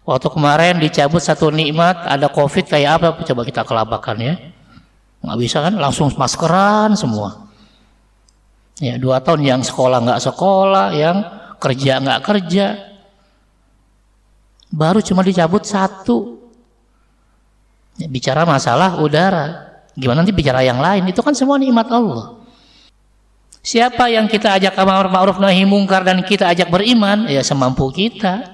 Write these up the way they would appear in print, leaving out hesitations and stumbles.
Waktu kemarin dicabut satu nikmat, ada COVID kayak apa? Coba kita kelabakan ya. Nggak bisa kan? Langsung maskeran semua. Ya, 2 tahun yang sekolah nggak sekolah, yang kerja nggak kerja. Baru cuma dicabut 1. Ya, bicara masalah udara. Gimana nanti bicara yang lain? Itu kan semua nikmat Allah. Siapa yang kita ajak amar ma'ruf nahi mungkar dan kita ajak beriman? Ya semampu kita.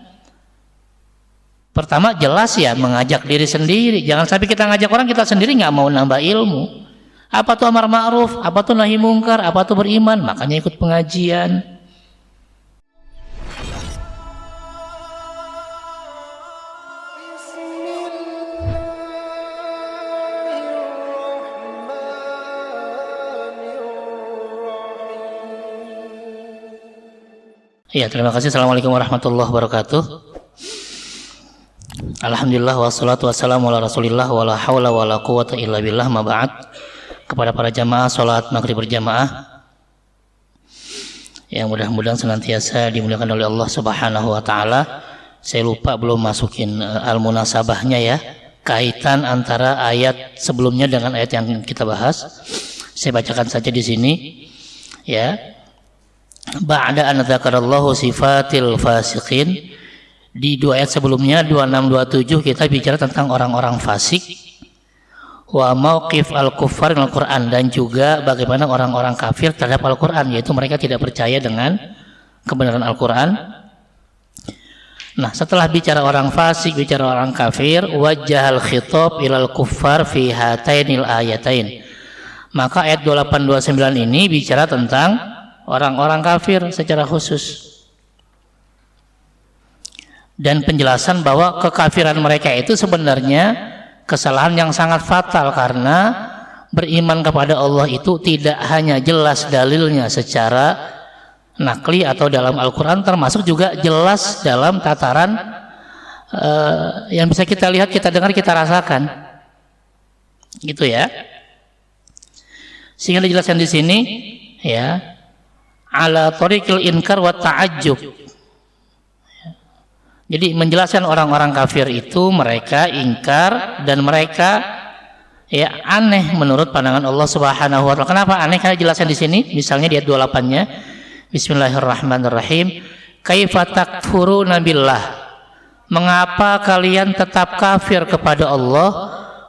Pertama jelas ya mengajak diri sendiri. Jangan sampai kita ngajak orang kita sendiri nggak mau nambah ilmu. Apa tuh amar ma'ruf? Apa tuh nahi mungkar? Apa tuh beriman? Makanya ikut pengajian. Ya, terima kasih. Assalamualaikum warahmatullahi wabarakatuh. Alhamdulillah wassalatu wassalamu ala rasulillah wa la hawla wa la quwata illa billah ma ba'd. Kepada para jamaah salat maghrib berjamaah yang mudah-mudahan senantiasa dimuliakan oleh Allah Subhanahu wa taala. Saya lupa belum masukin al-munasabahnya ya, kaitan antara ayat sebelumnya dengan ayat yang kita bahas. Saya bacakan saja di sini ya. Ba'da an dzakarallahu sifatil fasiqin. Di 2 ayat sebelumnya 26 27 kita bicara tentang orang-orang fasik, wa mauqif al-kuffar al Quran, dan juga bagaimana orang-orang kafir terhadap Al-Quran, yaitu mereka tidak percaya dengan kebenaran Al-Quran. Nah, setelah bicara orang fasik, bicara orang kafir, wajjahal khitab ilal kuffar fi hatainil ayatain. Maka ayat 28-29 ini bicara tentang orang-orang kafir secara khusus. Dan penjelasan bahwa kekafiran mereka itu sebenarnya kesalahan yang sangat fatal, karena beriman kepada Allah itu tidak hanya jelas dalilnya secara nakli atau dalam Al-Quran, termasuk juga jelas dalam tataran yang bisa kita lihat, kita dengar, kita rasakan, gitu ya. Sehingga dijelaskan di sini ya, ala tariqil inkar wa ta'ajjub. Jadi menjelaskan orang-orang kafir itu mereka ingkar dan mereka ya aneh menurut pandangan Allah Subhanahu wa taala. Kenapa aneh? Karena dijelaskan di sini, misalnya di ayat 28-nya. Bismillahirrahmanirrahim. Kaifa takfuruna billah? Mengapa kalian tetap kafir kepada Allah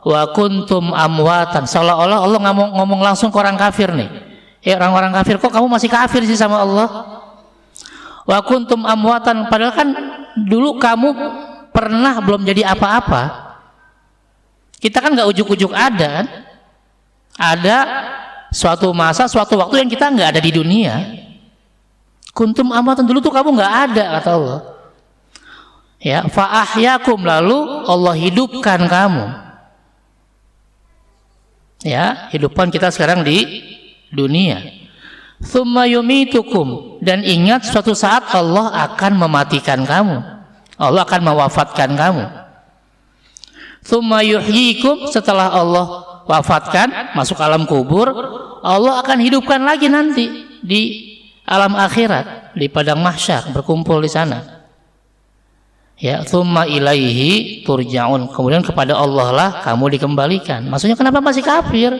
wa kuntum amwatan? Seolah-olah Allah ngomong langsung ke orang kafir nih. Orang-orang kafir, kok kamu masih kafir sih sama Allah? Wa kuntum amwatan, padahal kan dulu kamu pernah belum jadi apa-apa. Kita kan nggak ujuk-ujuk ada kan? Ada suatu masa, suatu waktu yang kita nggak ada di dunia. Kuntum amwatan, dulu tuh kamu nggak ada, kata Allah. Ya, fa ahyakum, lalu Allah hidupkan kamu. Ya, hidupkan kita sekarang di dunia. Tsumma yumitukum, dan ingat suatu saat Allah akan mematikan kamu. Allah akan mewafatkan kamu. Tsumma yuhyikum, setelah Allah wafatkan, masuk alam kubur, Allah akan hidupkan lagi nanti di alam akhirat, di padang mahsyar, berkumpul di sana. Ya, tsumma ilaihi turja'un, kemudian kepada Allah lah kamu dikembalikan. Maksudnya kenapa masih kafir?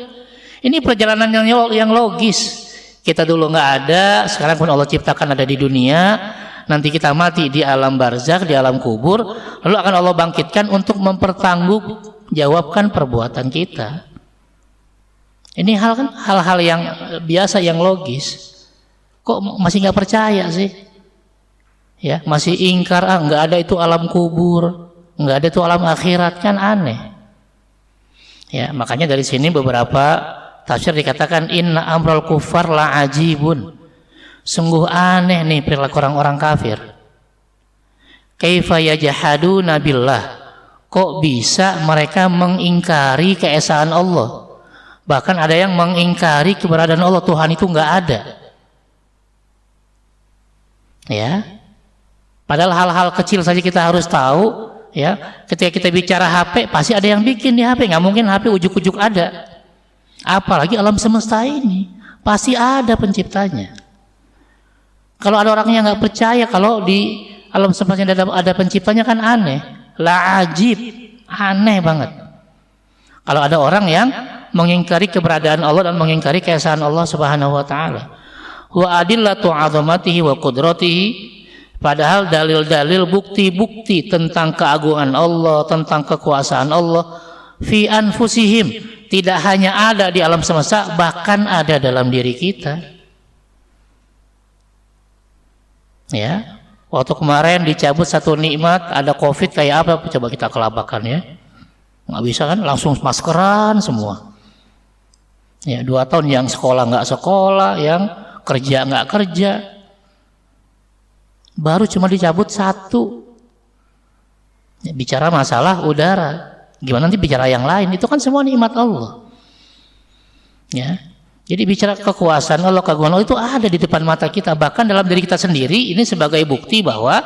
Ini perjalanan yang logis. Kita dulu nggak ada, sekarang pun Allah ciptakan ada di dunia. Nanti kita mati di alam barzakh, di alam kubur, lalu akan Allah bangkitkan untuk mempertanggungjawabkan perbuatan kita. Ini hal-hal yang biasa, yang logis. Kok masih nggak percaya sih? Ya, masih ingkar, nggak ada itu alam kubur, nggak ada itu alam akhirat, kan aneh. Ya, makanya dari sini beberapa tafsir dikatakan inna amral kufar la ajibun. Sungguh aneh nih perilaku orang-orang kafir. Kaifa yajhaduna billah? Kok bisa mereka mengingkari keesaan Allah? Bahkan ada yang mengingkari keberadaan Allah, Tuhan itu nggak ada. Ya. Padahal hal-hal kecil saja kita harus tahu, ya. Ketika kita bicara HP, pasti ada yang bikin di HP, nggak mungkin HP ujuk-ujuk ada. Apalagi alam semesta ini pasti ada penciptanya. Kalau ada orang yang nggak percaya kalau di alam semesta ada penciptanya, kan aneh. la ajib, aneh banget. Kalau ada orang yang mengingkari keberadaan Allah dan mengingkari keesaan Allah Subhanahu wa taala. Wa adillatu 'azamatihi wa qudratihi, padahal dalil-dalil bukti-bukti tentang keagungan Allah, tentang kekuasaan Allah fi anfusihim, tidak hanya ada di alam semesta, bahkan ada dalam diri kita. Ya, waktu kemarin dicabut satu nikmat, ada COVID kayak apa? Coba kita kelabakan ya. Nggak bisa kan, langsung maskeran semua. Ya, 2 tahun yang sekolah nggak sekolah, yang kerja nggak kerja. Baru cuma dicabut 1. Ya, bicara masalah udara. Gimana nanti bicara yang lain? Itu kan semua nikmat Allah. Ya. Jadi bicara kekuasaan Allah, keagungan Allah itu ada di depan mata kita, bahkan dalam diri kita sendiri. Ini sebagai bukti bahwa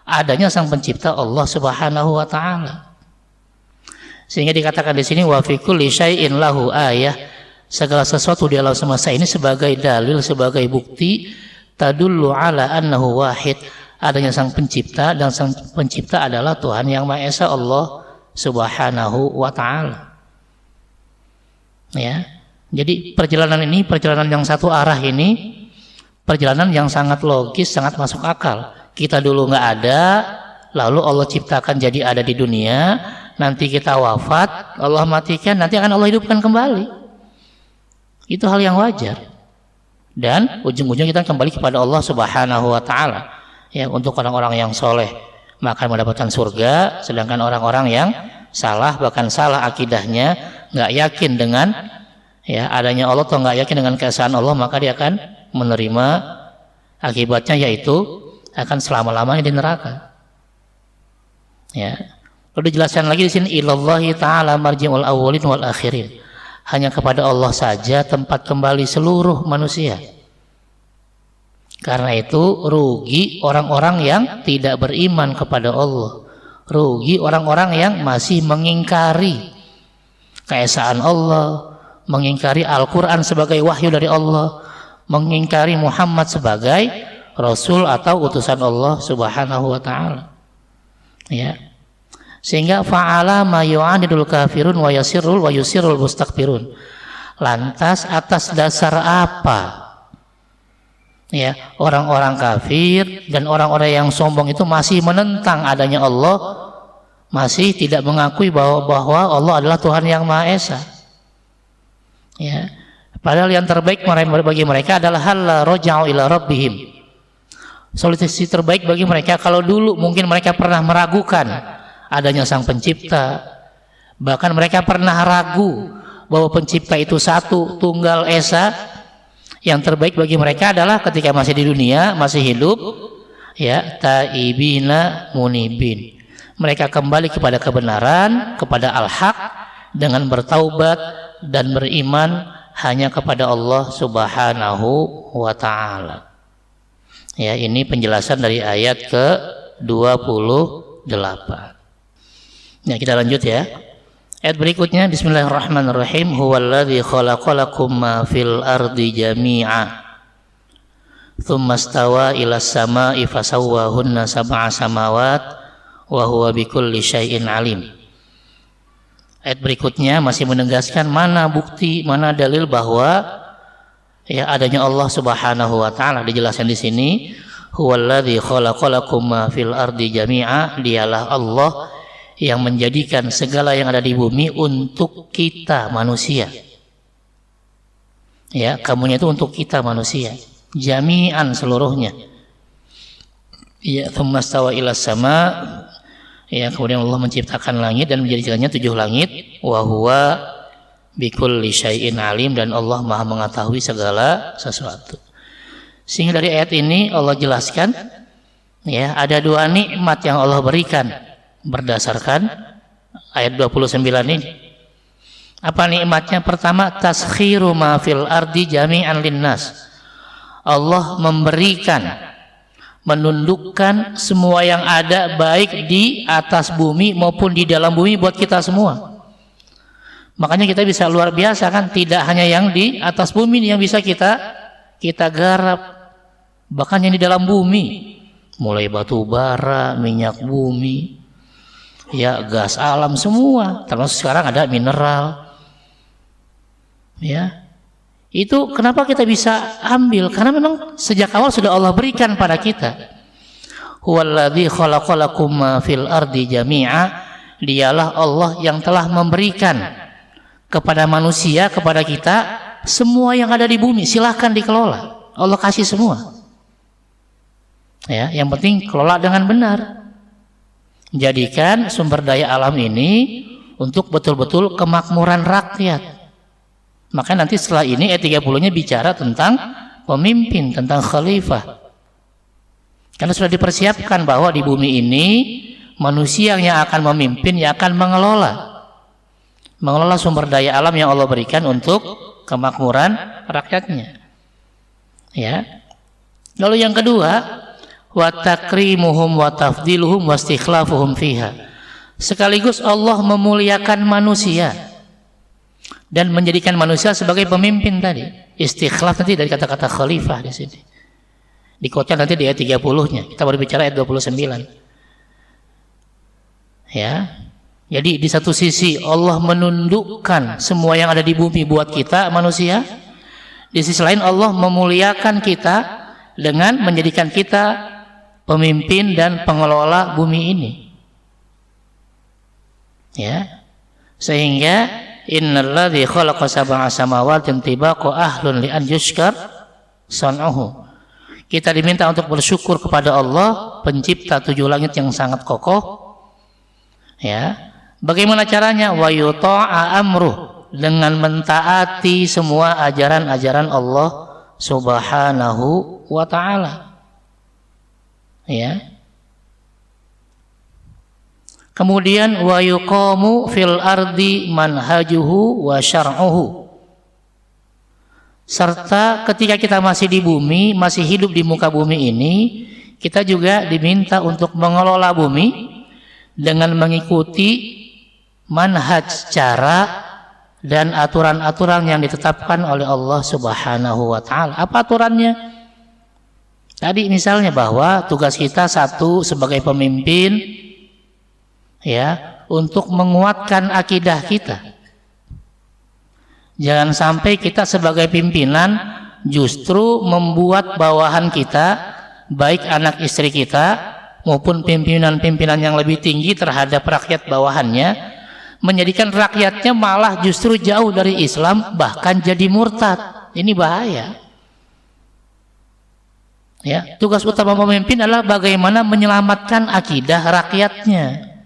adanya Sang Pencipta Allah Subhanahu wa taala. Sehingga dikatakan di sini wa fi kulli syai'in lahu ayah, segala sesuatu di alam semesta ini sebagai dalil, sebagai bukti tadullu ala annahu wahid, adanya Sang Pencipta, dan Sang Pencipta adalah Tuhan yang Maha Esa, Allah Subhanahu wa taala. Ya. Jadi perjalanan ini, perjalanan yang satu arah ini, perjalanan yang sangat logis, sangat masuk akal. Kita dulu nggak ada, lalu Allah ciptakan jadi ada di dunia, nanti kita wafat, Allah matikan, nanti akan Allah hidupkan kembali. Itu hal yang wajar. Dan ujung-ujung kita kembali kepada Allah Subhanahu wa taala. Ya, untuk orang-orang yang soleh maka mendapatkan surga, sedangkan orang-orang yang salah, bahkan salah akidahnya, nggak yakin dengan ya adanya Allah atau nggak yakin dengan keesaan Allah, maka dia akan menerima akibatnya, yaitu akan selama-lamanya di neraka. Ya. Lalu dijelaskan lagi di sini, ilallahi ta'ala marji'ul awwalin wal akhirin, hanya kepada Allah saja tempat kembali seluruh manusia. Karena itu rugi orang-orang yang tidak beriman kepada Allah, rugi orang-orang yang masih mengingkari keesaan Allah, mengingkari Al-Quran sebagai wahyu dari Allah, mengingkari Muhammad sebagai Rasul atau utusan Allah Subhanahu wa ta'ala. Ya. Sehingga fa'ala ma yu'anidul kafirun wa yusirul mustakbirun. Lantas atas dasar apa ya orang-orang kafir dan orang-orang yang sombong itu masih menentang adanya Allah, masih tidak mengakui bahwa Allah adalah Tuhan yang Maha Esa? Ya, padahal yang terbaik bagi mereka adalah halla raja'u ila rabbihim. Solusi terbaik bagi mereka kalau dulu mungkin mereka pernah meragukan adanya Sang Pencipta, bahkan mereka pernah ragu bahwa Pencipta itu satu, tunggal esa. Yang terbaik bagi mereka adalah ketika masih di dunia, masih hidup, ya, taibina munibin, mereka kembali kepada kebenaran, kepada al-haq, dengan bertaubat dan beriman hanya kepada Allah Subhanahu wa ta'ala. Ya, ini penjelasan dari ayat ke-28. Ya, kita lanjut ya. Ayat berikutnya, bismillahirrahmanirrahim, huwallazi khalaqalakum ma fil ardi jami'a tsumma stawa ila samai fasawwahunna sab'a samawat wa huwa bikulli syai'in alim. Ayat berikutnya masih menegaskan mana bukti, mana dalil bahwa ya adanya Allah Subhanahu wa taala. Dijelaskan di sini, huwallazi khalaqalakum ma fil ardi jami'a, dialah Allah yang menjadikan segala yang ada di bumi untuk kita manusia. Ya, kamunya itu untuk kita manusia, jami'an seluruhnya. Ya, tsumma stawa ila sama, ya, kemudian Allah menciptakan langit dan menjadikannya 7 langit. Wa huwa bikulli syai'in alim, dan Allah Maha mengetahui segala sesuatu. Sehingga dari ayat ini Allah jelaskan ya ada 2 nikmat yang Allah berikan berdasarkan ayat 29 ini. Apa nikmatnya? Pertama, taskhiru ma fil ardi jami'an linnas. Allah memberikan, menundukkan semua yang ada baik di atas bumi maupun di dalam bumi buat kita semua. Makanya kita bisa luar biasa kan, tidak hanya yang di atas bumi yang bisa kita garap, bahkan yang di dalam bumi, mulai batu bara, minyak bumi, ya gas alam semua, termasuk sekarang ada mineral. Ya, itu kenapa kita bisa ambil? Karena memang sejak awal sudah Allah berikan pada kita. Huwallazi khalaqalakum ma fil ardi jami'a. Dialah Allah yang telah memberikan kepada manusia, kepada kita semua yang ada di bumi. Silahkan dikelola. Allah kasih semua. Ya, yang penting kelola dengan benar. Jadikan sumber daya alam ini untuk betul-betul kemakmuran rakyat. Maka nanti setelah ini ayat 30-nya bicara tentang pemimpin, tentang khalifah. Karena sudah dipersiapkan bahwa di bumi ini manusia yang akan memimpin, yang akan mengelola sumber daya alam yang Allah berikan untuk kemakmuran rakyatnya. Ya. Lalu yang kedua, wa takrimuhum wa tafdiluhum wa istikhlafuhum fiha. Sekaligus Allah memuliakan manusia dan menjadikan manusia sebagai pemimpin tadi. Istikhlaf nanti dari kata-kata khalifah di sini. Dikotnya nanti di ayat 30-nya. Kita baru bicara ayat 29. Ya, jadi di satu sisi Allah menundukkan semua yang ada di bumi buat kita manusia. Di sisi lain Allah memuliakan kita dengan menjadikan kita pemimpin dan pengelola bumi ini. Ya, sehingga innalladzi khalaqa sab'a samawati tibaqa ahlun li an yushkar san'uhu. Kita diminta untuk bersyukur kepada Allah, pencipta 7 langit yang sangat kokoh. Ya, bagaimana caranya? Wa yuta'a amruh, dengan mentaati semua ajaran-ajaran Allah Subhanahu wa ta'ala. Ya. Kemudian wa yuqamu fil ardi manhajuhu wa syar'uhu. Serta ketika kita masih di bumi, masih hidup di muka bumi ini, kita juga diminta untuk mengelola bumi dengan mengikuti manhaj, cara dan aturan-aturan yang ditetapkan oleh Allah Subhanahu wa ta'ala. Apa aturannya? Tadi misalnya bahwa tugas kita satu sebagai pemimpin, ya, untuk menguatkan akidah kita. Jangan sampai kita sebagai pimpinan justru membuat bawahan kita, baik anak istri kita maupun pimpinan-pimpinan yang lebih tinggi terhadap rakyat bawahannya, menjadikan rakyatnya malah justru jauh dari Islam, bahkan jadi murtad. Ini bahaya. Ya, tugas utama pemimpin adalah bagaimana menyelamatkan akidah rakyatnya.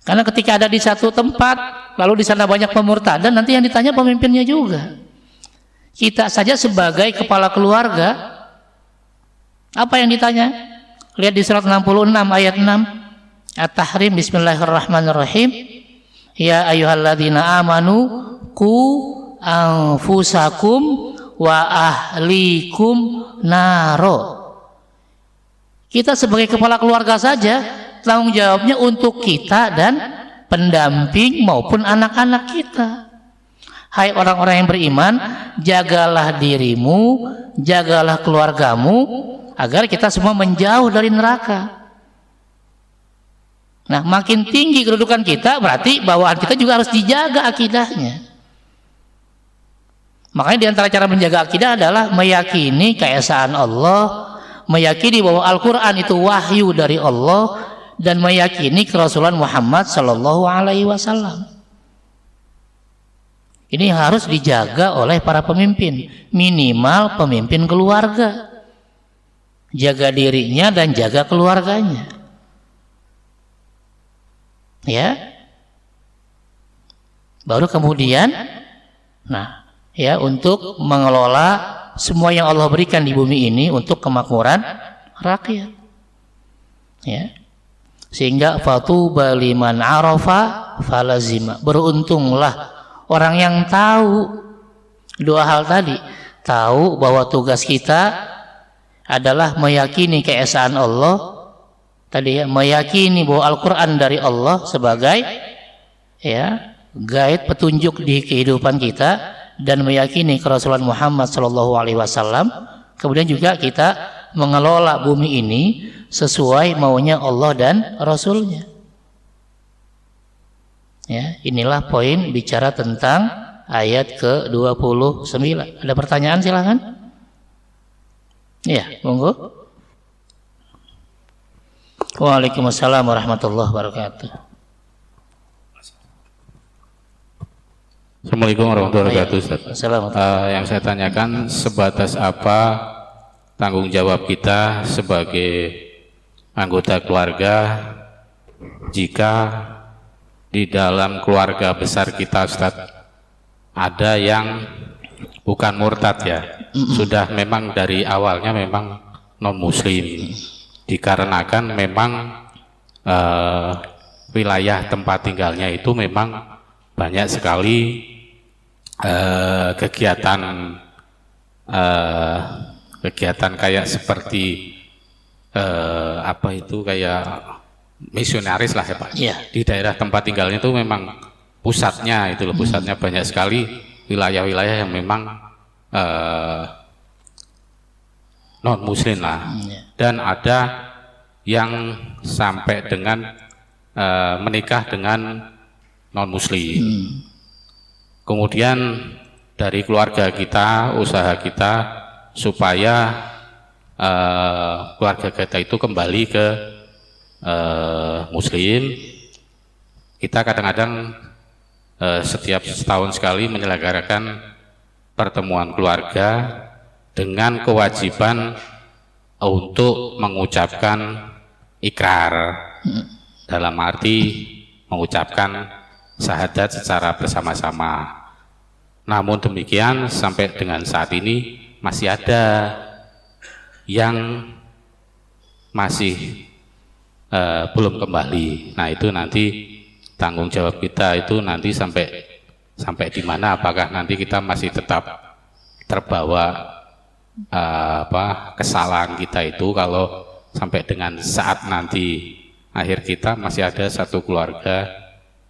Karena ketika ada di satu tempat, lalu di sana banyak pemurtadan, nanti yang ditanya pemimpinnya juga. Kita saja sebagai kepala keluarga, apa yang ditanya? Lihat di surat 66 ayat 6 At-Tahrim, bismillahirrahmanirrahim. Ya ayyuhalladzina amanu qu anfusakum wa ahlikum naro. Kita sebagai kepala keluarga saja tanggung jawabnya untuk kita dan pendamping maupun anak-anak kita. Hai orang-orang yang beriman, jagalah dirimu, jagalah keluargamu, agar kita semua menjauh dari neraka. Nah, makin tinggi kedudukan kita, berarti bawahan kita juga harus dijaga akidahnya. Makanya di antara cara menjaga akidah adalah meyakini keesaan Allah, meyakini bahwa Al-Quran itu wahyu dari Allah, dan meyakini kerasulan Muhammad Sallallahu Alaihi Wasallam. Ini harus dijaga oleh para pemimpin, minimal pemimpin keluarga. Jaga dirinya dan jaga keluarganya. Ya. Baru kemudian, nah, ya, untuk mengelola semua yang Allah berikan di bumi ini untuk kemakmuran rakyat. Ya. Sehingga fatuba liman arafa falazima. Beruntunglah orang yang tahu dua hal tadi. Tahu bahwa tugas kita adalah meyakini keesaan Allah tadi, ya, meyakini bahwa Al-Quran dari Allah sebagai, ya, guide, petunjuk di kehidupan kita, dan meyakini kerasulan Muhammad Sallallahu Alaihi Wasallam. Kemudian juga kita mengelola bumi ini sesuai maunya Allah dan Rasulnya. Ya, inilah poin bicara tentang ayat ke-29. Ada pertanyaan silakan? Ya, monggo. Waalaikumsalam warahmatullahi wabarakatuh. Assalamualaikum warahmatullahi wabarakatuh, Ustaz. Yang saya tanyakan, sebatas apa tanggung jawab kita sebagai anggota keluarga jika di dalam keluarga besar kita, Ustaz, ada yang bukan murtad ya, sudah memang dari awalnya memang non muslim, dikarenakan memang wilayah tempat tinggalnya itu memang banyak sekali kegiatan kayak seperti apa itu, kayak misionaris lah ya Pak. Yeah. Di daerah tempat tinggalnya itu memang pusatnya itu loh, pusatnya banyak sekali wilayah-wilayah yang memang non muslim lah. Dan ada yang sampai dengan menikah dengan non muslim. Kemudian dari keluarga kita, usaha kita supaya keluarga kita itu kembali ke muslim, kita kadang-kadang setiap setahun sekali menyelenggarakan pertemuan keluarga dengan kewajiban untuk mengucapkan ikrar, dalam arti mengucapkan syahadat secara bersama-sama. Namun demikian sampai dengan saat ini masih ada yang masih belum kembali. Nah itu nanti tanggung jawab kita itu nanti sampai di mana? Apakah nanti kita masih tetap terbawa kesalahan kita itu kalau sampai dengan saat nanti akhir kita masih ada satu keluarga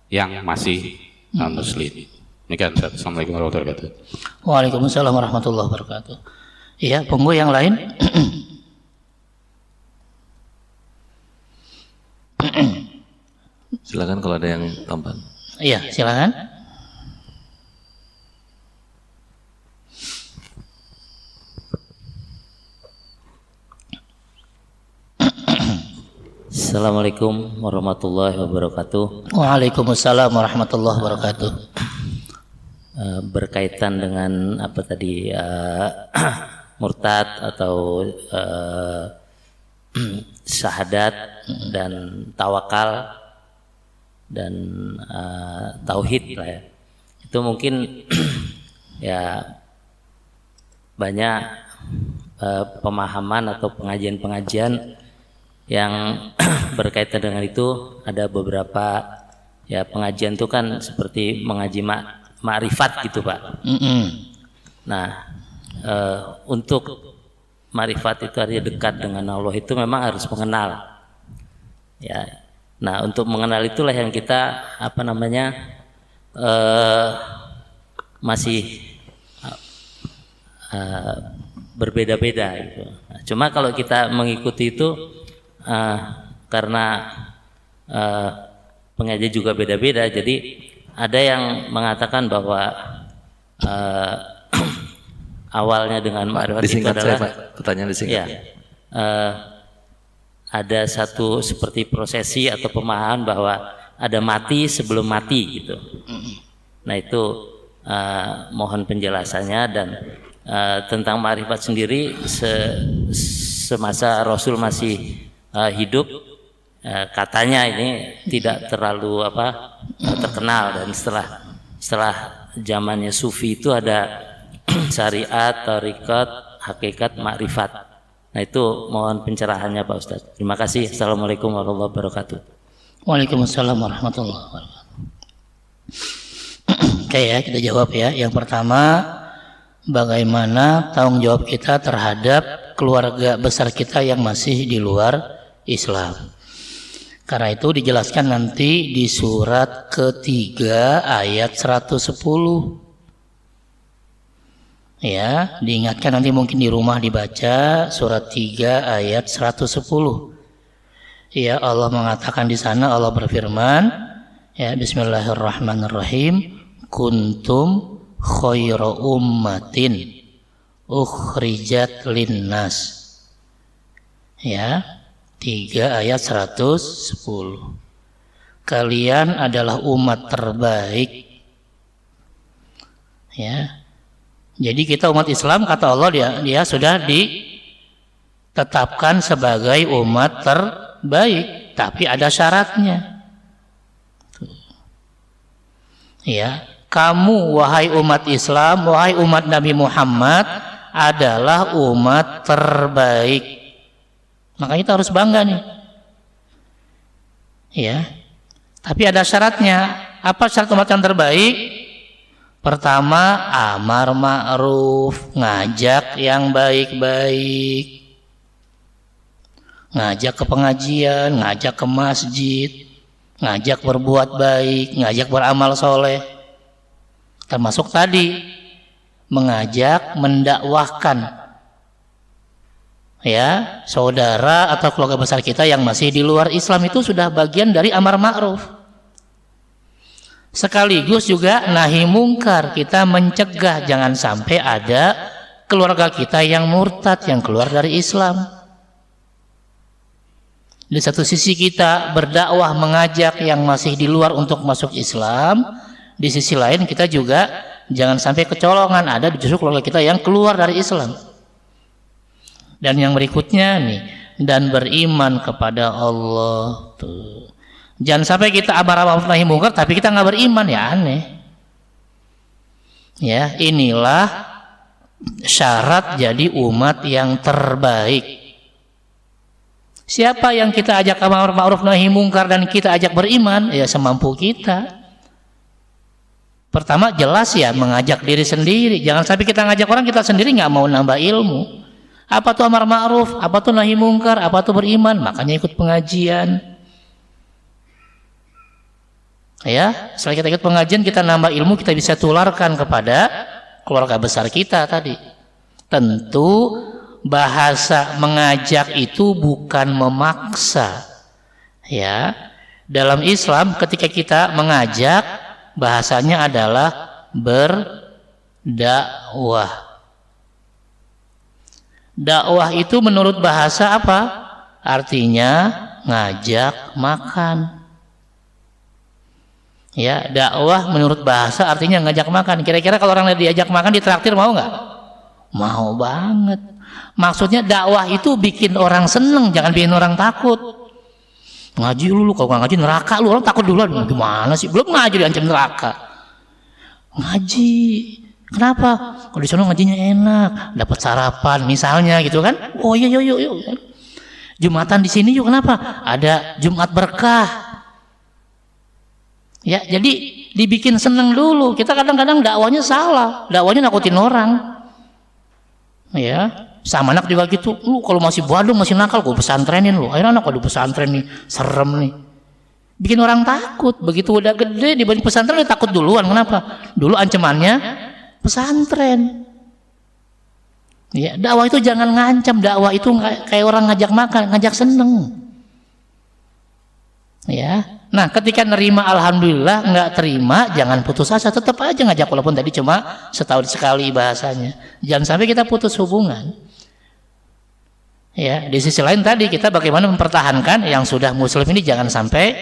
yang masih non muslim. Demikian. Assalamualaikum warahmatullahi wabarakatuh. Waalaikumsalam warahmatullahi wabarakatuh. Iya, monggo yang lain. Silakan kalau ada yang tambahan. Iya, silakan. Assalamualaikum warahmatullahi wabarakatuh. Waalaikumsalam warahmatullahi wabarakatuh. Berkaitan dengan apa tadi, murtad atau syahadat dan tawakal dan tauhid lah ya. Itu mungkin ya banyak pemahaman atau pengajian-pengajian yang berkaitan dengan itu. Ada beberapa ya pengajian itu kan seperti mengaji ma'rifat gitu Pak. Nah untuk ma'rifat itu artinya dekat dengan Allah itu memang harus mengenal ya. Nah untuk mengenal itulah yang kita masih berbeda-beda gitu. Nah, cuma kalau kita mengikuti itu karena pengajian juga beda-beda, jadi ada yang mengatakan bahwa awalnya dengan ma'rifat itu adalah pertanyaan disingkat. Ya, ada satu seperti prosesi atau pemahaman bahwa ada mati sebelum mati gitu. Nah itu mohon penjelasannya. Dan tentang ma'rifat sendiri semasa Rasul masih hidup, katanya ini tidak terlalu terkenal. Dan setelah zamannya Sufi itu ada syariat, tarikat, hakikat, ma'rifat. Nah itu mohon pencerahannya Pak Ustadz. Terima kasih. Assalamualaikum warahmatullahi wabarakatuh. Waalaikumsalam warahmatullahi wabarakatuh. Oke ya, kita jawab ya. Yang pertama, bagaimana tanggung jawab kita terhadap keluarga besar kita yang masih di luar Islam. Karena itu dijelaskan nanti di surat ketiga ayat 110. Ya, diingatkan nanti mungkin di rumah dibaca surat 3 ayat 110. Ya, Allah mengatakan di sana, Allah berfirman, ya, bismillahirrahmanirrahim, kuntum khairu ummatin ukhrijat linnas. Ya, 3 ayat 110. Kalian adalah umat terbaik. Ya. Jadi kita umat Islam, kata Allah, dia sudah ditetapkan sebagai umat terbaik, tapi ada syaratnya. Ya, kamu wahai umat Islam, wahai umat Nabi Muhammad adalah umat terbaik. Makanya kita harus bangga nih. Ya. Tapi ada syaratnya. Apa syarat umat yang terbaik? Pertama, amar ma'ruf, ngajak yang baik-baik, ngajak ke pengajian, ngajak ke masjid, ngajak berbuat baik, ngajak beramal soleh. Termasuk tadi mengajak, mendakwahkan, ya, saudara atau keluarga besar kita yang masih di luar Islam, itu sudah bagian dari amar ma'ruf. Sekaligus juga nahi mungkar, kita mencegah jangan sampai ada keluarga kita yang murtad, yang keluar dari Islam. Di satu sisi kita berdakwah, mengajak yang masih di luar untuk masuk Islam. Di sisi lain kita juga jangan sampai kecolongan ada justru keluarga kita yang keluar dari Islam. Dan yang berikutnya nih, dan beriman kepada Allah. Tuh. Jangan sampai kita amar ma'ruf nahi mungkar tapi kita nggak beriman, ya aneh. Ya, inilah syarat jadi umat yang terbaik. Siapa yang kita ajak amar ma'ruf nahi mungkar dan kita ajak beriman, ya semampu kita. Pertama jelas ya mengajak diri sendiri. Jangan sampai kita ngajak orang kita sendiri nggak mau nambah ilmu. Apa tuh amar ma'ruf, apa tuh nahi mungkar, apa tuh beriman, makanya ikut pengajian. Ya, setelah kita ikut pengajian, kita nambah ilmu, kita bisa tularkan kepada keluarga besar kita tadi. Tentu bahasa mengajak itu bukan memaksa. Ya, dalam Islam ketika kita mengajak, bahasanya adalah berdakwah. Dakwah itu menurut bahasa apa? Artinya ngajak makan. Ya, dakwah menurut bahasa artinya ngajak makan. Kira-kira kalau orang diajak makan ditraktir mau nggak? Mau banget. Maksudnya dakwah itu bikin orang seneng, jangan bikin orang takut. Ngaji lu kalau nggak ngaji neraka lu, orang takut duluan. Gimana sih? Belum ngaji diancam neraka. Ngaji. Kenapa? Kalau di sana ngajinya enak, dapat sarapan misalnya gitu kan? Oh iya yuk. Jumatan di sini yuk, kenapa? Ada Jumat berkah. Ya, jadi dibikin seneng dulu. Kita kadang-kadang dakwahnya salah, dakwahnya nakutin orang. Ya, sama anak juga gitu. Lu kalau masih badung, masih nakal, gue pesantrenin lu. Akhirnya anak kalau pesantren nih, serem nih. Bikin orang takut. Begitu udah gede dibanding pesantren dia takut duluan. Kenapa? Dulu ancamannya pesantren. Ya, dakwah itu jangan ngancam. Dakwah itu kayak orang ngajak makan, ngajak seneng. Ya. Nah, ketika nerima alhamdulillah, nggak terima jangan putus asa, tetap aja ngajak walaupun tadi cuma setahun sekali bahasanya. Jangan sampai kita putus hubungan. Ya, di sisi lain tadi kita bagaimana mempertahankan yang sudah muslim ini jangan sampai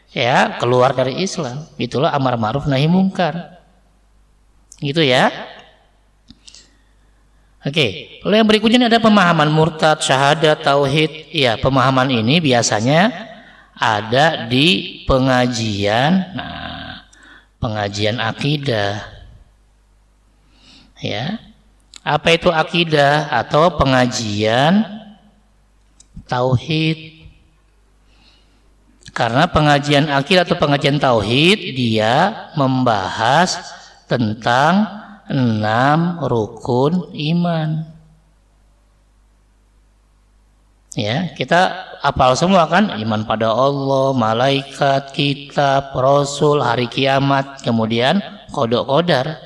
ya keluar dari Islam. Itulah amar ma'ruf nahi mungkar. Gitu ya. Oke, lalu yang berikutnya ini ada pemahaman murtad, syahadat, tauhid. Ya, pemahaman ini biasanya ada di pengajian, pengajian akidah. Ya, apa itu akidah atau pengajian tauhid? Karena pengajian akidah atau pengajian tauhid dia membahas tentang 6 rukun iman. Ya, kita hafal semua kan, iman pada Allah, malaikat, kitab, rasul, hari kiamat, kemudian qada qadar.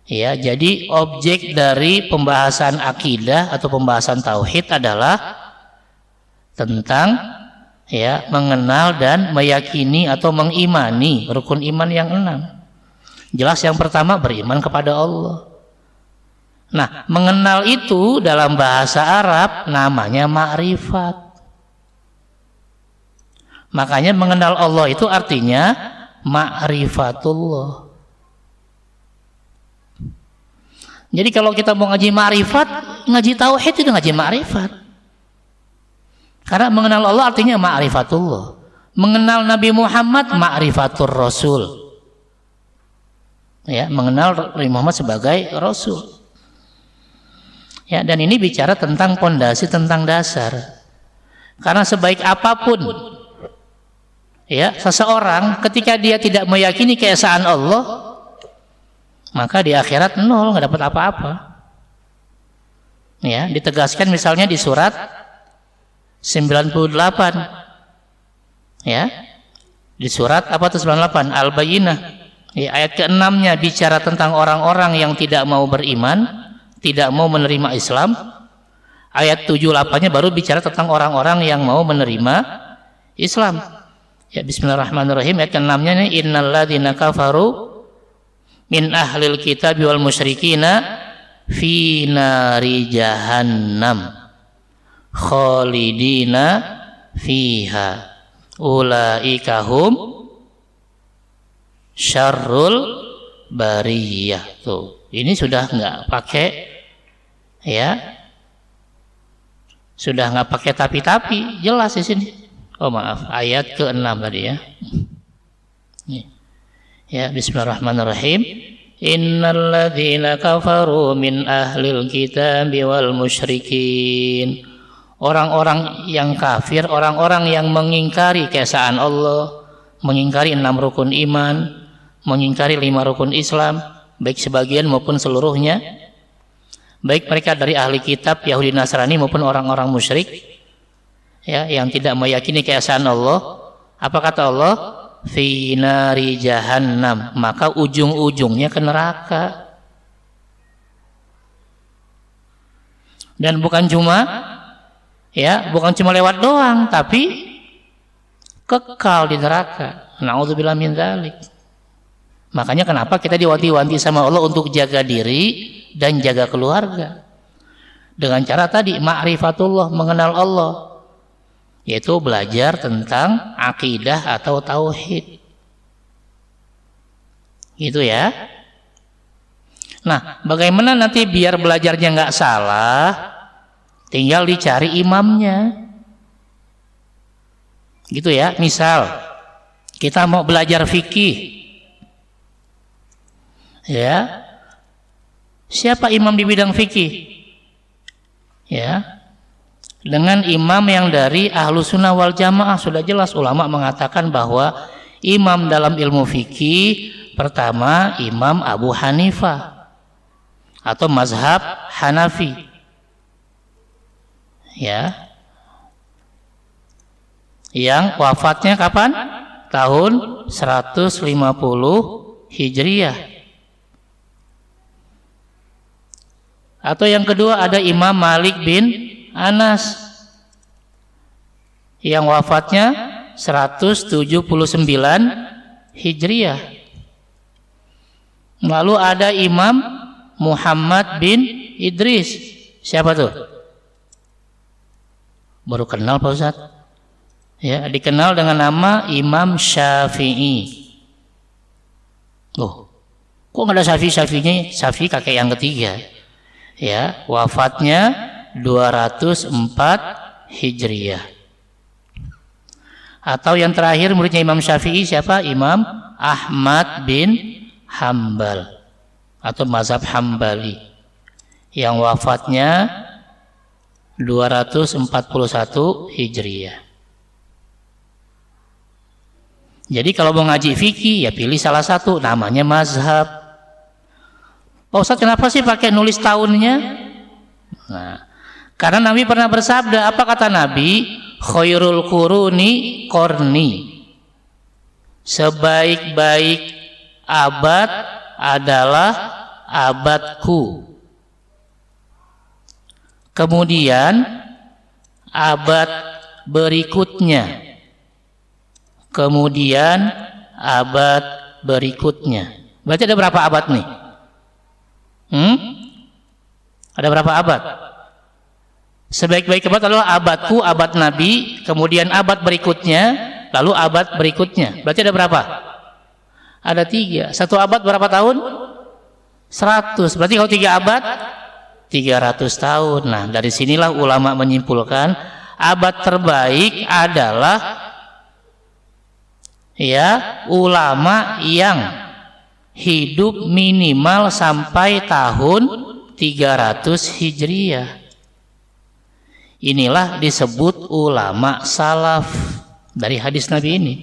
Ya, jadi objek dari pembahasan akidah atau pembahasan tauhid adalah tentang ya mengenal dan meyakini atau mengimani rukun iman yang 6. Jelas yang pertama beriman kepada Allah. Nah, mengenal itu dalam bahasa Arab namanya ma'rifat. Makanya mengenal Allah itu artinya ma'rifatullah. Jadi kalau kita mau ngaji ma'rifat, ngaji tauhid itu ngaji ma'rifat. Karena mengenal Allah artinya ma'rifatullah. Mengenal Nabi Muhammad ma'rifatur Rasul. Ya, mengenal Nabi Muhammad sebagai Rasul. Ya, dan ini bicara tentang pondasi, tentang dasar. Karena sebaik apapun ya seseorang ketika dia tidak meyakini keesaan Allah, maka di akhirat nol, nggak dapat apa-apa. Ya, ditegaskan misalnya di surat 98. Ya. Di surat apa tuh 98? Al-Bayyinah. Ya, ayat ke-6-nya bicara tentang orang-orang yang tidak mau beriman, tidak mau menerima Islam. Ayat 78-nya baru bicara tentang orang-orang yang mau menerima Islam. Ya, bismillahirrahmanirrahim. Ayat ke-6-nya ini innalladzina kafaru min ahlil kitab wal musyrikina fi nari jahannam khalidina fiha ulaika hum syarrul bariyah. Tuh, ini sudah nggak pakai ya, sudah nggak pakai tapi-tapi, jelas di sini. Oh maaf, ayat ke-6 tadi ya. Ya, bismillahirrahmanirrahim. Innalladzina kafaru min ahlil kitab wal musyrikin. Orang-orang yang kafir, orang-orang yang mengingkari keesaan Allah, mengingkari 6 rukun iman, mengingkari 5 rukun Islam, baik sebagian maupun seluruhnya, baik mereka dari ahli kitab Yahudi Nasrani maupun orang-orang musyrik ya, yang tidak meyakini keesaan Allah. Apa kata Allah? Fi nari jahannam, maka ujung-ujungnya ke neraka. Dan bukan cuma ya, bukan cuma lewat doang, tapi kekal di neraka. Na'udzubillah min dzalik. Makanya kenapa kita diwanti-wanti sama Allah untuk jaga diri dan jaga keluarga dengan cara tadi ma'rifatullah, mengenal Allah, yaitu belajar tentang akidah atau tauhid. Gitu ya. Nah, bagaimana nanti biar belajarnya nggak salah? Tinggal dicari imamnya. Gitu ya. Misal kita mau belajar fikih, ya, siapa imam di bidang fikih? Ya, dengan imam yang dari ahlu sunnah wal jamaah. Sudah jelas ulama mengatakan bahwa imam dalam ilmu fikih pertama Imam Abu Hanifah atau mazhab Hanafi. Ya, yang wafatnya kapan? Tahun 150 Hijriyah. Atau yang kedua ada Imam Malik bin Anas yang wafatnya 179 Hijriyah. Lalu ada Imam Muhammad bin Idris. Siapa tuh? Baru kenal Pak Ustadz? Ya, dikenal dengan nama Imam Syafi'i. Oh, kok nggak ada Syafi'i? Syafi'i kakek yang ketiga. Ya, wafatnya 204 Hijriyah. Atau yang terakhir muridnya Imam Syafi'i siapa? Imam Ahmad bin Hambal atau mazhab Hambali yang wafatnya 241 Hijriyah. Jadi kalau mau ngaji fikih ya pilih salah satu, namanya mazhab. Pak Ustadz, kenapa sih pakai nulis tahunnya? Nah, karena Nabi pernah bersabda, apa kata Nabi? Khairul quruni qarni. Sebaik-baik abad adalah abadku. Kemudian abad berikutnya. Kemudian abad berikutnya. Berarti ada berapa abad nih? Ada berapa abad? Sebaik-baik abad adalah abadku, abad Nabi, kemudian abad berikutnya, lalu abad berikutnya. Berarti ada berapa? Ada 3. Satu abad berapa tahun? 100. Berarti kalau 3 abad 300 tahun. Nah, dari sinilah ulama menyimpulkan abad terbaik adalah ulama yang hidup minimal sampai tahun 300 Hijriah. Inilah disebut ulama salaf dari hadis Nabi ini.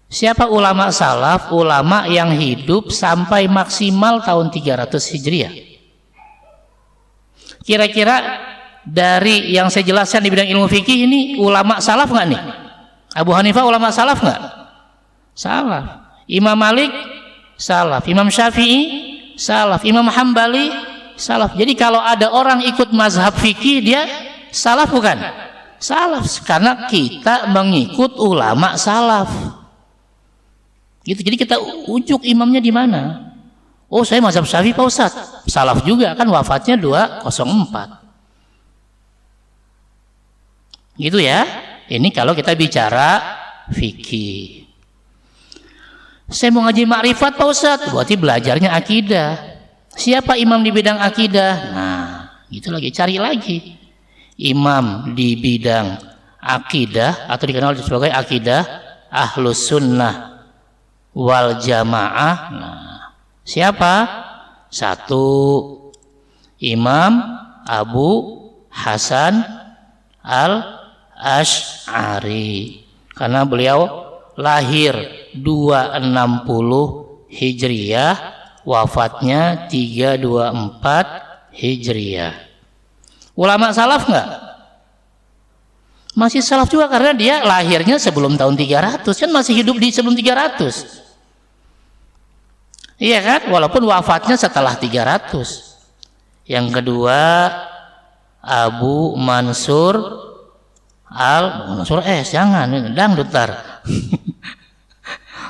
Siapa ulama salaf? Ulama yang hidup sampai maksimal tahun 300 Hijriah. Kira-kira dari yang saya jelaskan di bidang ilmu fikih ini ulama salaf nggak nih? Abu Hanifah ulama salaf nggak? Salaf. Imam Malik salaf. Imam Syafi'i salaf. Imam Hambali salaf. Jadi kalau ada orang ikut mazhab fikih dia salaf bukan? Salaf, karena kita mengikut ulama salaf. Gitu. Jadi kita ujuk imamnya di mana? Oh, saya mazhab Syafi'i Pak Ustaz. Salaf juga kan, wafatnya 204. Gitu ya. Ini kalau kita bicara fikih. Saya mau ngaji makrifat Pak Ustaz, berarti belajarnya akidah. Siapa imam di bidang akidah? Nah, gitu lagi, cari lagi. Imam di bidang akidah atau dikenal sebagai akidah Ahlus Sunnah wal Jamaah. Nah, siapa? 1, Imam Abu Hasan Al-Asy'ari, karena beliau lahir 260 Hijriah, wafatnya 324 Hijriah. Ulama salaf nggak? Masih salaf juga, karena dia lahirnya sebelum tahun 300, kan masih hidup di sebelum 300. Iya kan? Walaupun wafatnya setelah 300. Yang kedua Abu Mansur Mansur jangan dangdut tar.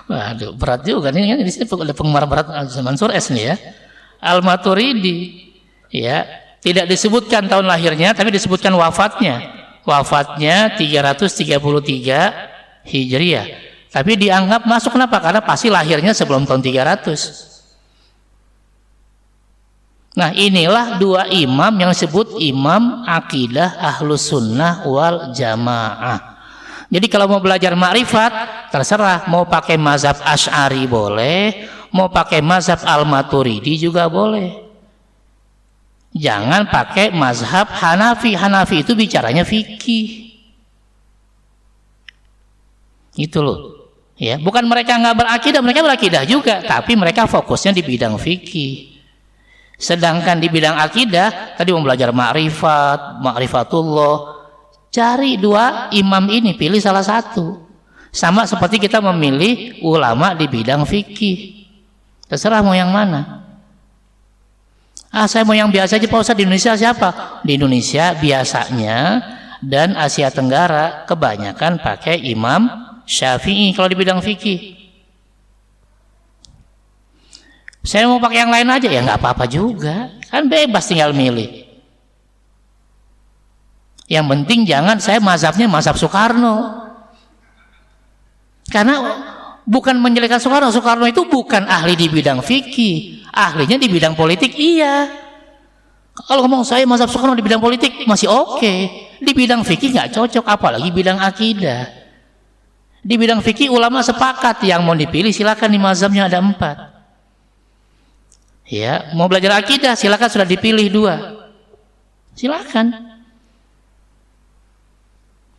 Waduh, berat juga nih kan, di sini ada penggemar berat Mansur nih ya. Al-Maturidi, ya, tidak disebutkan tahun lahirnya, tapi disebutkan wafatnya. Wafatnya 333 Hijriah. Tapi dianggap masuk, kenapa? Karena pasti lahirnya sebelum tahun 300. Nah, inilah 2 imam yang disebut imam akidah Ahlus Sunnah wal Jamaah. Jadi kalau mau belajar makrifat, terserah, mau pakai mazhab Asy'ari boleh, mau pakai mazhab Al-Maturidi juga boleh. Jangan pakai mazhab Hanafi. Hanafi itu bicaranya fikih. Itu loh. Ya, bukan mereka nggak berakidah, mereka berakidah juga, tapi mereka fokusnya di bidang fikih. Sedangkan di bidang akidah, tadi mau belajar makrifat, makrifatullah, cari 2 imam ini, pilih salah satu. Sama seperti kita memilih ulama di bidang fikih. Terserah mau yang mana. Saya mau yang biasa aja Pak Ustaz. Di Indonesia siapa? Di Indonesia biasanya dan Asia Tenggara kebanyakan pakai Imam Syafi'i kalau di bidang fikih. Saya mau pakai yang lain aja, ya nggak apa-apa juga, kan bebas tinggal milih. Yang penting jangan saya mazhabnya mazhab Soekarno, karena bukan menjelekkan Soekarno. Soekarno itu bukan ahli di bidang fikih, ahlinya di bidang politik. Iya, kalau ngomong saya mazhab Soekarno di bidang politik masih oke, di bidang fikih nggak cocok, apalagi bidang akidah. Di bidang fikih ulama sepakat yang mau dipilih silakan, di mazhabnya ada 4. Ya, mau belajar akidah silakan, sudah dipilih 2, silakan.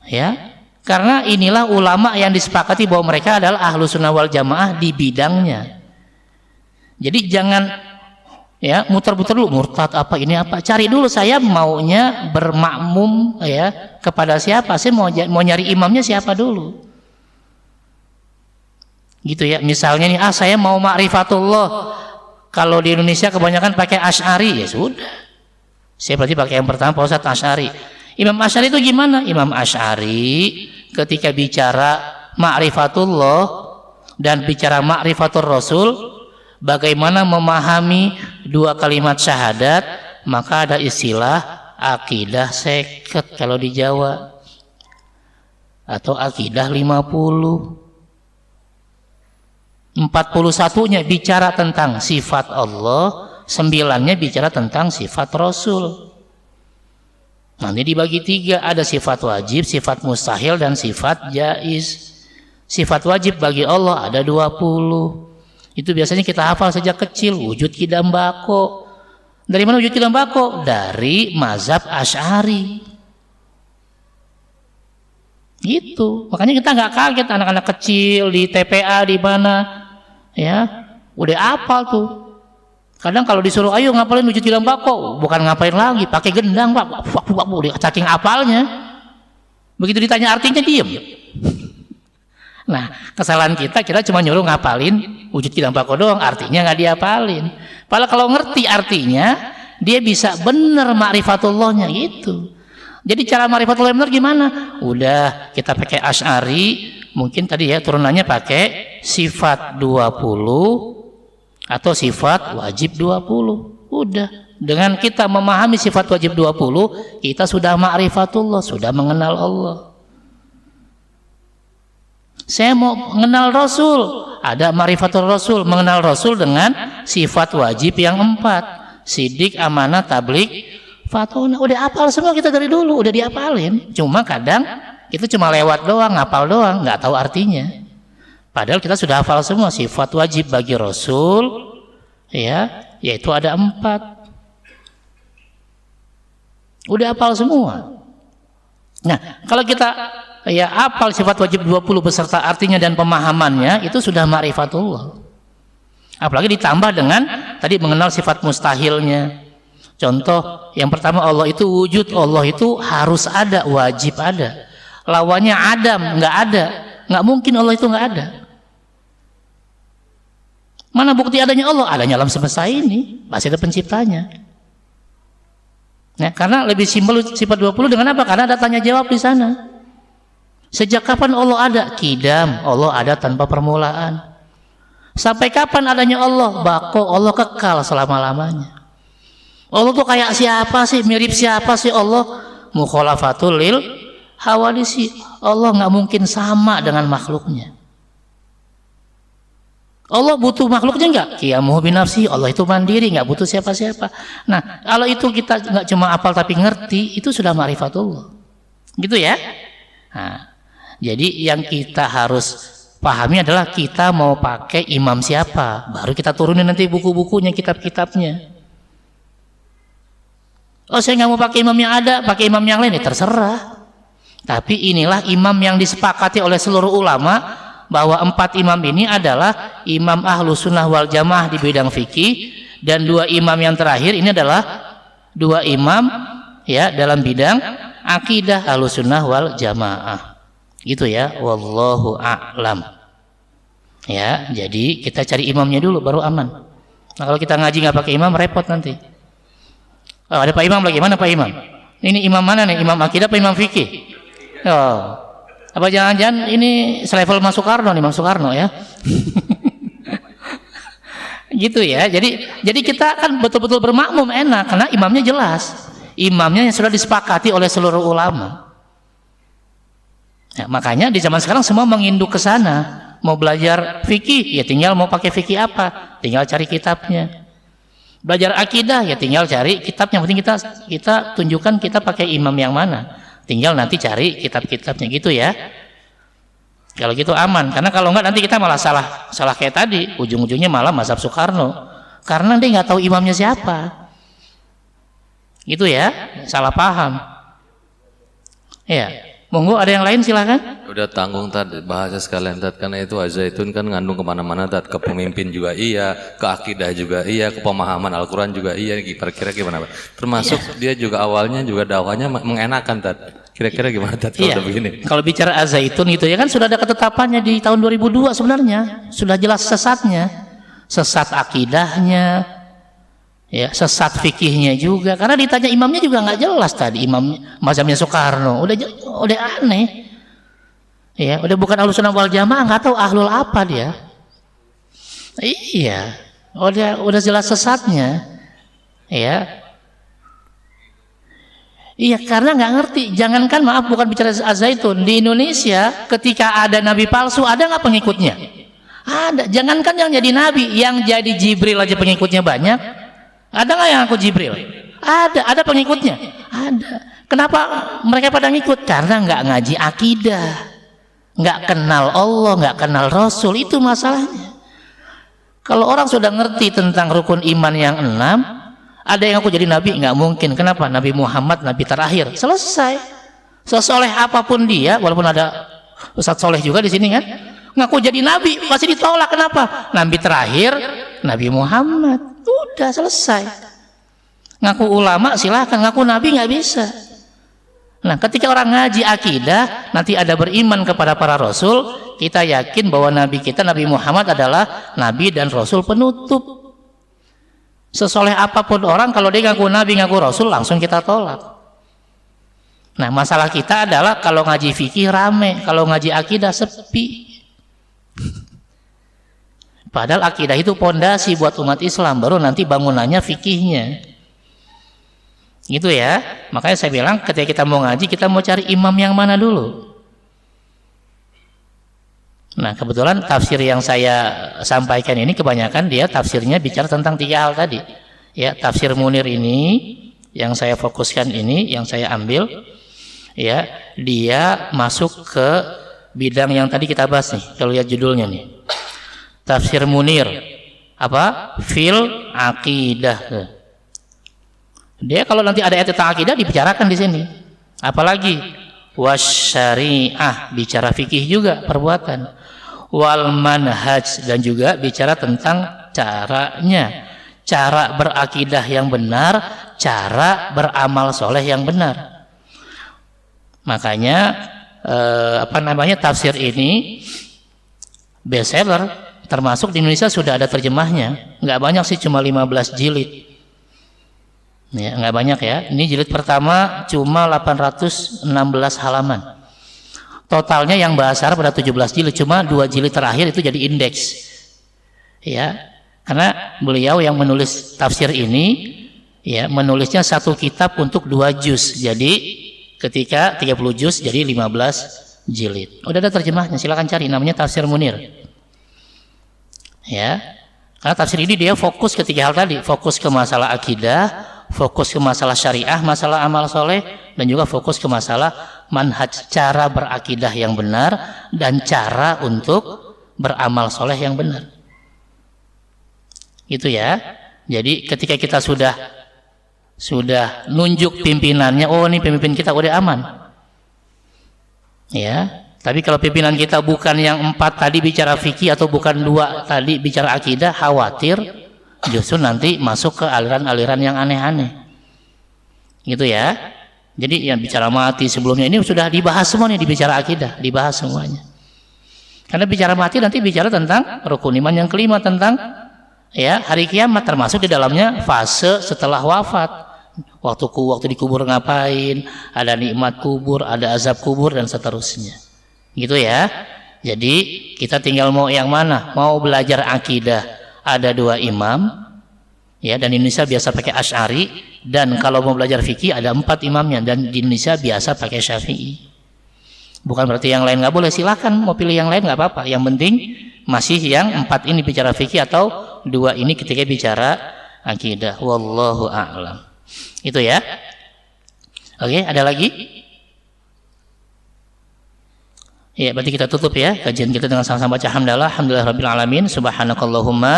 Ya, karena inilah ulama yang disepakati bahwa mereka adalah Ahlus Sunnah wal Jamaah di bidangnya. Jadi jangan ya muter-muter dulu, murtad apa ini apa, cari dulu saya maunya bermakmum ya kepada siapa, saya mau nyari imamnya siapa dulu. Gitu ya, misalnya nih saya mau makrifatullah Kalau di Indonesia kebanyakan pakai Asy'ari, ya sudah. Saya berarti pakai yang pertama Pak Ustadz, Asy'ari. Imam Asy'ari itu gimana? Imam Asy'ari ketika bicara ma'rifatullah dan bicara ma'rifatul Rasul, bagaimana memahami dua kalimat syahadat, maka ada istilah akidah seket kalau di Jawa, atau akidah 50. 41-nya bicara tentang sifat Allah, 9-nya bicara tentang sifat Rasul. Nanti dibagi 3, ada sifat wajib, sifat mustahil, dan sifat jaiz. Sifat wajib bagi Allah ada 20. Itu biasanya kita hafal sejak kecil, wujud kidam bako. Dari mana wujud kidam bako? Dari mazhab Asy'ari. Itu makanya kita nggak kaget anak-anak kecil di TPA di mana, ya udah apal tuh. Kadang kalau disuruh ayo ngapalin wujud kidam bako, bukan ngapain lagi, pakai gendang Pak, saking apalnya. Begitu ditanya artinya diem. Nah, kesalahan kita cuma nyuruh ngapalin wujud kidam bako doang, artinya nggak diapalin. Padahal kalau ngerti artinya, dia bisa bener ma'rifatullahnya gitu. Jadi cara ma'rifatullah benar gimana? Udah kita pakai Asy'ari, mungkin tadi ya turunannya pakai sifat 20 atau sifat wajib 20. Udah, dengan kita memahami sifat wajib 20, kita sudah ma'rifatullah, sudah mengenal Allah. Saya mau mengenal Rasul, ada ma'rifatul Rasul, mengenal Rasul dengan sifat wajib yang 4. Sidik, amanah, tabligh, fatona. Udah hafal semua kita dari dulu, udah diapalin. Cuma kadang kita cuma lewat doang, ngapal doang, nggak tahu artinya. Padahal kita sudah hafal semua sifat wajib bagi Rasul, ya, yaitu ada 4. Udah hafal semua. Nah, kalau kita ya hafal sifat wajib 20 beserta artinya dan pemahamannya, itu sudah ma'rifatullah. Apalagi ditambah dengan tadi mengenal sifat mustahilnya. Contoh yang pertama, Allah itu wujud, Allah itu harus ada, wajib ada. Lawannya Adam, nggak ada, nggak mungkin Allah itu nggak ada. Mana bukti adanya Allah? Adanya alam semesta ini, pasti ada penciptanya. Nah, karena lebih simpel sifat 20 dengan apa? Karena ada tanya jawab di sana. Sejak kapan Allah ada? Kidam, Allah ada tanpa permulaan. Sampai kapan adanya Allah? Bako, Allah kekal selama-lamanya. Allah tuh kayak siapa sih? Mirip siapa sih Allah? Mukhalafatul lil hawadisi. Allah nggak mungkin sama dengan makhluknya. Allah butuh makhluknya nggak? Qiyamuhu binafsi. Allah itu mandiri, nggak butuh siapa-siapa. Nah, kalau itu kita nggak cuma apal tapi ngerti, itu sudah ma'rifatullah. Gitu ya. Nah, jadi yang kita harus pahami adalah kita mau pakai imam siapa. Baru kita turunin nanti buku-bukunya, kitab-kitabnya. Oh, saya nggak mau pakai imam yang ada, pakai imam yang lain, ya terserah. Tapi inilah imam yang disepakati oleh seluruh ulama, bahwa 4 imam ini adalah imam Ahlus Sunnah wal Jamaah di bidang fikih, dan 2 imam yang terakhir ini adalah 2 imam ya dalam bidang akidah Ahlus Sunnah wal Jamaah. Gitu ya, wallahu a'lam. Ya, jadi kita cari imamnya dulu baru aman. Nah, kalau kita ngaji nggak pakai imam repot nanti. Oh, ada Pak Imam lagi, mana Pak Imam? Ini imam mana nih? Imam akidah apa imam fikih? Oh, apa jangan-jangan ini selevel Mas Soekarno nih, Mas Soekarno ya? Gitu ya. Jadi kita kan betul-betul bermakmum enak karena imamnya jelas. Imamnya yang sudah disepakati oleh seluruh ulama. Ya, makanya di zaman sekarang semua menginduk ke sana. Mau belajar fikih, ya tinggal mau pakai fikih apa, tinggal cari kitabnya. Belajar akidah, ya tinggal cari kitabnya. Penting kita tunjukkan kita pakai imam yang mana. Tinggal nanti cari kitab-kitabnya gitu ya. Kalau gitu aman. Karena kalau enggak nanti kita malah salah kayak tadi. Ujung-ujungnya malah mazhab Soekarno. Karena dia nggak tahu imamnya siapa. Gitu ya, salah paham. Ya. Monggo ada yang lain silakan. Udah tanggung tadi bahasa sekalian tadi, karena itu Al-Zaitun kan ngandung kemana-mana tadi, ke pemimpin juga iya, ke akidah juga iya, ke pemahaman Al-Quran juga iya. Kira-kira gimana Pak? Termasuk dia juga awalnya juga dakwahnya mengenakan tadi. Kira-kira gimana tadi kalau udah begini? Kalau bicara Al-Zaitun gitu ya kan sudah ada ketetapannya di tahun 2002 sebenarnya, sudah jelas sesatnya. sesat akidahnya, ya, sesat fikihnya juga. Karena ditanya imamnya juga nggak jelas tadi, imam mazhabnya Soekarno, udah aneh. Ya, udah bukan ahlus sunnah wal jamaah, nggak tahu ahlul apa dia. Iya, udah jelas sesatnya. Ya. Iya, karena nggak ngerti. Jangankan, maaf, bukan bicara Az-Zaitun, di Indonesia ketika ada nabi palsu, ada nggak pengikutnya? Ada. Jangankan yang jadi nabi, yang jadi Jibril aja pengikutnya banyak. Ada nggak yang aku Jibril? Ada pengikutnya. Ada. Kenapa mereka pada ngikut? Karena nggak ngaji akidah, nggak kenal Allah, nggak kenal Rasul. Itu masalahnya. Kalau orang sudah ngerti tentang rukun iman yang 6, ada yang aku jadi nabi? Nggak mungkin. Kenapa? Nabi Muhammad nabi terakhir. Selesai. Sesoleh apapun dia, walaupun ada Ustadz Soleh juga di sini kan, ngaku jadi nabi masih ditolak. Kenapa? Nabi terakhir Nabi Muhammad. Udah selesai. Ngaku ulama silahkan, ngaku nabi nggak bisa. Nah, ketika orang ngaji akidah, nanti ada beriman kepada para rasul, kita yakin bahwa nabi kita Nabi Muhammad adalah nabi dan rasul penutup. Sesoleh apapun orang, kalau dia ngaku nabi, ngaku rasul, langsung kita tolak. Nah, masalah kita adalah kalau ngaji fikih rame, kalau ngaji akidah sepi. Padahal akidah itu pondasi buat umat Islam, baru nanti bangunannya fikihnya. Gitu ya. Makanya saya bilang ketika kita mau ngaji, kita mau cari imam yang mana dulu. Nah, kebetulan tafsir yang saya sampaikan ini kebanyakan dia tafsirnya bicara tentang 3 hal tadi. Ya, tafsir Munir ini yang saya fokuskan ini, yang saya ambil, ya, dia masuk ke bidang yang tadi kita bahas nih. Kalau lihat judulnya nih. Tafsir Munir apa? Fil aqidah. Dia kalau nanti ada ayat tentang akidah dibicarakan di sini. Apalagi wasyariah, bicara fikih juga perbuatan. Wal manhaj, dan juga bicara tentang caranya, cara berakidah yang benar, cara beramal soleh yang benar. Makanya tafsir ini bestseller, termasuk di Indonesia sudah ada terjemahnya. Nggak banyak sih, cuma 15 jilid. Ya, nggak banyak ya. Ini jilid pertama cuma 816 halaman. Totalnya yang bahasa Arab ada 17 jilid, cuma 2 jilid terakhir itu jadi indeks. Ya, karena beliau yang menulis tafsir ini, ya, menulisnya 1 kitab untuk 2 juz. Jadi ketika 30 juz jadi 15 jilid. Udah ada terjemahnya, silakan cari, namanya Tafsir Munir. Ya. Karena tafsir ini dia fokus ke 3 hal tadi, fokus ke masalah akidah, fokus ke masalah syariah, masalah amal soleh, dan juga fokus ke masalah manhaj, cara berakidah yang benar dan cara untuk beramal soleh yang benar. Gitu ya. Jadi ketika kita sudah nunjuk pimpinannya, oh ini pemimpin kita, udah aman. Ya. Tapi kalau pimpinan kita bukan yang 4 tadi bicara fikih, atau bukan 2 tadi bicara akidah, khawatir justru nanti masuk ke aliran-aliran yang aneh-aneh. Gitu ya. Jadi yang bicara mati sebelumnya ini sudah dibahas semua nih, dibicara akidah, dibahas semuanya. Karena bicara mati nanti bicara tentang rukun iman yang kelima, tentang ya hari kiamat, termasuk di dalamnya fase setelah wafat. Waktu dikubur ngapain, ada nikmat kubur, ada azab kubur, dan seterusnya. Gitu ya. Jadi kita tinggal mau yang mana? Mau belajar akidah, ada 2 imam, ya, dan di Indonesia biasa pakai Asy'ari, dan kalau mau belajar fikih ada 4 imamnya, dan di Indonesia biasa pakai Syafi'i. Bukan berarti yang lain nggak boleh, silakan mau pilih yang lain nggak apa-apa. Yang penting masih yang 4 ini bicara fikih, atau 2 ini ketika bicara akidah. Wallahu a'lam. Itu ya. Oke, ada lagi? Ya, berarti kita tutup ya kajian kita dengan sama-sama baca hamdalah, alhamdulillahirabbil alamin, subhanakallahumma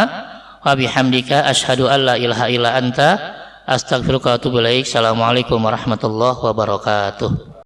wa bihamdika asyhadu an la ilaha illa anta astaghfiruka wa atubu ilaik. Assalamualaikum warahmatullahi wabarakatuh.